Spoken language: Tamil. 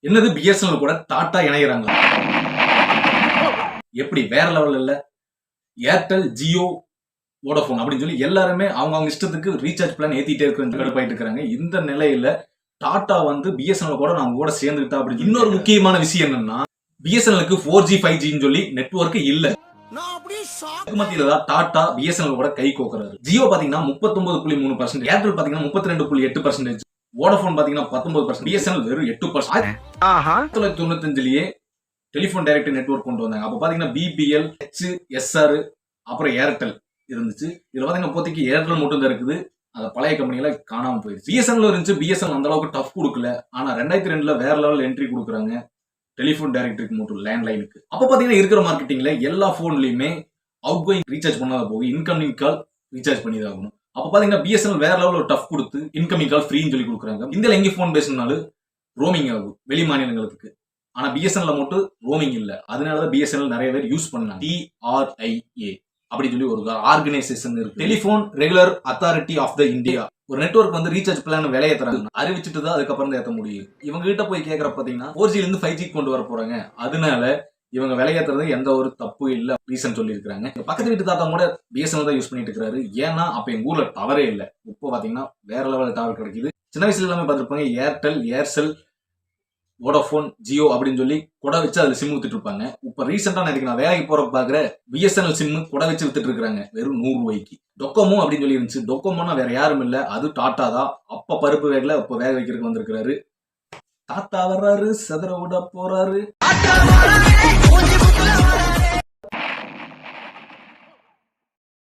என்னது பிஎஸ்என்எல் கூட டாடா இணைகிறாங்க? எப்படி வேற லெவல் இல்ல? ஏர்டெல், ஜியோ, வோடபோன் அப்படின்னு சொல்லி எல்லாருமே அவங்க இஷ்டத்துக்கு ரீசார்ஜ் பிளான் ஏத்திட்டே இருக்கிறது கடுப்பாயிட்டு இருக்காங்க. இந்த நிலையில டாடா வந்து பிஎஸ்என்எல் கூட நான் கூட சேர்ந்துட்டா அப்படின்னு. இன்னொரு முக்கியமான விஷயம் என்னன்னா, பிஎஸ்என்எலுக்கு 4G 5G சொல்லி நெட்வொர்க் இல்ல. மத்தியில தான் டாடா பிஎஸ்என்எல் கூட கை கோக்குறாரு. ஜியோ பாத்தீங்கன்னா 39.3%, ஏர்டெல் பாத்தீங்கன்னா 32.8%, வோடபோன் பாத்தீங்கன்னா 19%, பிஎஸ்என்எல் வெறும் 8%. 1995லயே டெலிபோன் டைரக்ட் நெட்வொர்க் கொண்டு வந்தாங்க. அப்ப பாத்தீங்கன்னா பிபிஎல், எஸ்ஆர், அப்புறம் ஏர்டெல் இருந்துச்சு. இதுல பாத்தீங்கன்னா இப்போதைக்கு ஏர்டெல் மட்டும் தான் இருக்குது. அந்த பழைய கம்பெனில காணாம போயிருச்சு. பிஎஸ்என்எல் இருந்துச்சு. பிஎஸ்என்எல் அந்த அளவுக்கு டஃப் கொடுக்கல. ஆனா 2002ல வேற லெவல் என்ட்ரி கொடுக்குறாங்க டெலிபோன் டைரக்டருக்கு மட்டும், லேண்ட்லைனுக்கு. அப்ப பாத்தீங்கன்னா இருக்கிற மார்க்கெட்டிங்ல எல்லா போன்லயுமே அவுட் கோயிங் ரீசார்ஜ் பண்ணாத போய் இன்கமிங் கால் ரீசார்ஜ் பண்ணி தான் ஆகணும். அப்ப பாத்தீங்கன்னா பிஎஸ்என்எல் வேற லெவல் டஃப் கொடுத்து இன்கமிங் கால் ஃப்ரீன்னு சொல்லி கொடுக்குறாங்க. இந்தியால எங்க போன் பேசணும்னாலும் ரோமிங் ஆகும் வெளி மாநிலங்களுக்கு. ஆனா பிஎஸ்என்எல் மட்டும் ரோமிங் இல்ல. அதனாலதான் பிஎஸ்என்எல் நிறைய பேர் யூஸ் பண்ணாங்க. TRIA அப்படி சொல்லி ஒரு ஆர்கனைசேஷன் இருக்கு. Telephone regular authority of the India. ஒரு நெட்வொர்க் வந்து ரீசார்ஜ் பிளான் விலையை தராங்க, அறிவிச்சுட்டு தான் அதுக்கப்புறம் தான் ஏத்த முடியும். இவங்க கிட்ட போய் கேட்கற பாத்தீங்கன்னா 4G இருந்து 5G கொண்டு வர போறாங்க, அதனால இவங்க விலையேற்றுறது எந்த ஒரு தப்பு இல்ல ரீசன் சொல்லி இருக்காங்க. பக்கத்து வீட்டு தாத்தா கூட பிஎஸ்என்எல் தான் யூஸ் பண்ணிட்டு இருக்காரு. ஏன்னா அப்ப எங்க ஊர்ல டவரே இல்ல. இப்போ பாத்தீங்கன்னா வேற லெவல் டவர் கிடைக்குது. சின்ன வயசுல எல்லாமே பார்த்திருப்பாங்க ஏர்டெல், ஏர்செல், வோடபோன், ஜியோ அப்படின்னு சொல்லி கொடை வச்சு அதுல சிம் வித்துட்டு இருப்பாங்க. இப்ப ரீசெண்டா நான் வேலைக்கு போற பாக்குற பிஎஸ்என்எல் சிம் கொடை வச்சு வித்துட்டு இருக்காங்க வெறும் 100 ரூபாய்க்கு. டொக்கோமோ அப்படின்னு சொல்லி இருந்துச்சு. டொக்கோமோனா வேற யாரும் இல்ல, அது டாடா தான். அப்ப பருப்பு வேகல, இப்ப வேக வைக்கிறதுக்கு வந்திருக்காரு. தாத்தா வர்றாரு, சதுர விட போறாரு.